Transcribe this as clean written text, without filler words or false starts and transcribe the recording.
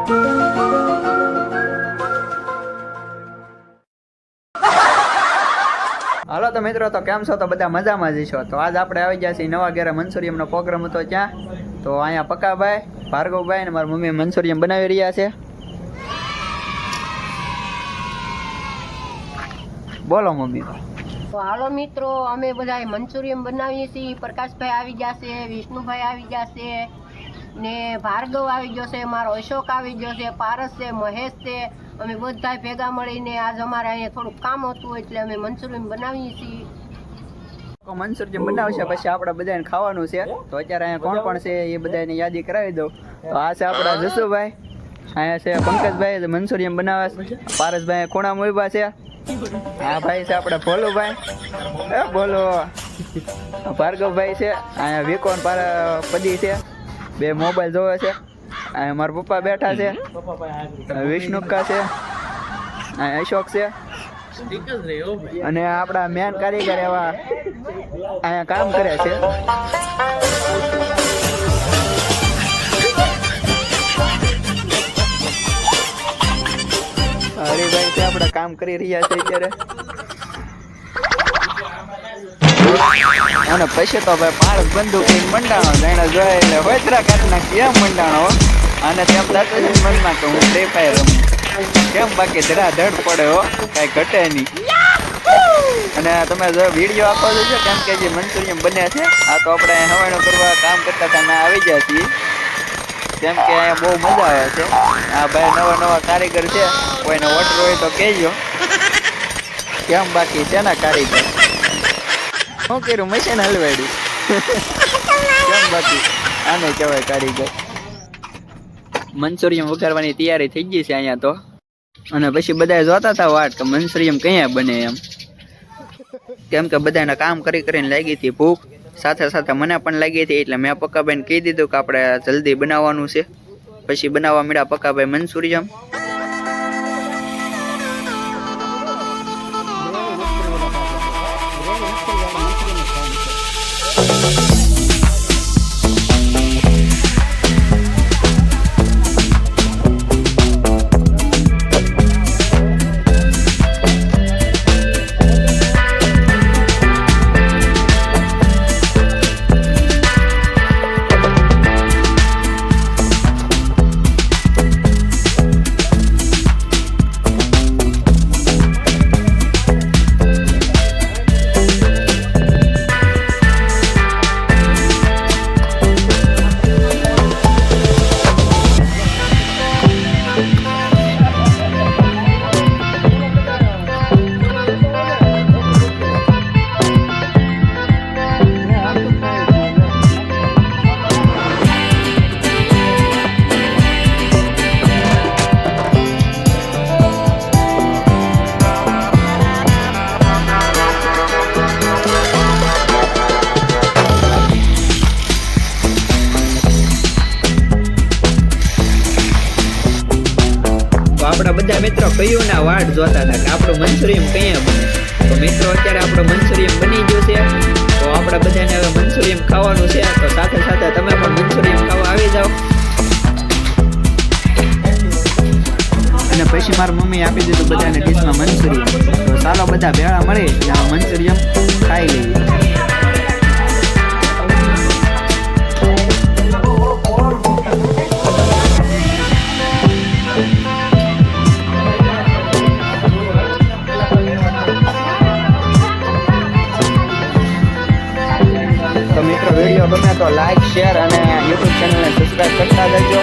હાલો તો મિત્રો, તો કેમ છો? તો બધા મજામાં જ છો. તો આજ આપણે આવી ગયા છીએ નવા ઘરે. મંચુરિયમનો પ્રોગ્રામ હતો ત્યાં. તો અહીંયા પક્કાભાઈ, ભાર્ગવભાઈ અને મારી મમ્મી મંચુરિયમ બનાવી રહ્યા છે. બોલો મમ્મી. તો હાલો મિત્રો, અમે બધા મંચુરિયમ બનાવીએ છીએ. પ્રકાશભાઈ આવી ગયા છે, વિષ્ણુભાઈ આવી ગયા છે, ને ભાર્ગવ આવી ગયો છે, મારો અશોક આવી ગયો છે, પારસ છે, મહેશ છે. અમે બધા ભેગા મળીને આજ અમારે અહીંયા થોડુંક કામ હતું એટલે અમે મંચુરિયમ બનાવીએ છીએ. મંચુરિયમ બનાવશે પછી આપણે બધાને ખાવાનું છે. તો અત્યારે અહીંયા કોણ છે એ બધાને યાદી કરાવી દઉં. તો આ છે આપણા જસુભાઈ, અહીંયા છે પંકજભાઈ મંચુરિયમ બનાવે છે, પારસભાઈ ખૂણામાં ઉભા છે. હા ભાઈ છે આપણે ભોલુભાઈ, બોલો. ભાર્ગવભાઈ છે, અહીંયા વિકોન પદી છે, બે મોબાઈલ જોવે છે. અહીંયા મારા પપ્પા બેઠા છે, વિષ્ણુકા છે, અહીંયા અશોક છે, અને આપણા મેન કારીગર એવા અહીંયા કામ કરે છે. હરિભાઈ છે આપણે કામ કરી રહ્યા છે અત્યારે. અને પછી તો ભાઈ પારસ બંદૂક મંડાણો જાણે જોઈ એટલે હોયતરા કાઢના કેમ મંડાણો. અને તેમ થતું જ મનમાં કે હું ફ્રી ફાયર રમું કેમ, બાકી ધડાધડ પડે હો, કાંઈ ઘટે નહીં. અને તમે જો વિડીયો આપો છો કેમ કે જે મંચુરિયમ બન્યા છે આ તો આપણે હવાણું કરવા કામ કરતા હતા આવી ગયા છીએ. કેમ કે અહીંયા બહુ મજા આવે છે. આ ભાઈ નવા કારીગર છે, કોઈને ઓર્ડર હોય તો કહેજો. કેમ બાકી છે ને કારીગર શું કર્યું, મશીન હલવાડ્યું. કેમ બાકી આને કહેવાય કારીગર. મંચુરિયમ વઘારવાની તૈયારી થઈ ગઈ છે અહીંયા તો. અને પછી બધા જોતા હતા વાટ કે મંચુરિયમ કયા બને એમ. કેમ કે બધાને કામ કરીને લાગી હતી ભૂખ, સાથે સાથે મને પણ લાગી હતી. એટલે મેં પક્કાભાઈને કહી દીધું કે આપણે જલ્દી બનાવવાનું છે. પછી બનાવવા મળ્યા પક્કાભાઈ મંચુરિયમ. આપણા બધા મિત્રો કયું ના વાટ જોતા હતા કે આપણું મંચુરિયમ કયા બને. તો મિત્રો અત્યારે આપણું મંચુરિયમ બની ગયું છે. તો આપણે બધાને હવે મંચુરિયમ ખાવાનું છે. તો સાથે સાથે તમે પણ મંચુરિયમ ખાવા આવી જાઓ. અને પછી મારી મમ્મી આપી દીધું બધાને ડીશમાં મંચુરિયમ. તો ચાલો બધા ભેળા મળી આ મંચુરિયમ ખાઈ લઈએ. તો મિત્રો વિડીયો ગમે તો લાઈક, શેર અને યુટ્યુબ ચેનલને સબસ્ક્રાઈબ કરતા જજો.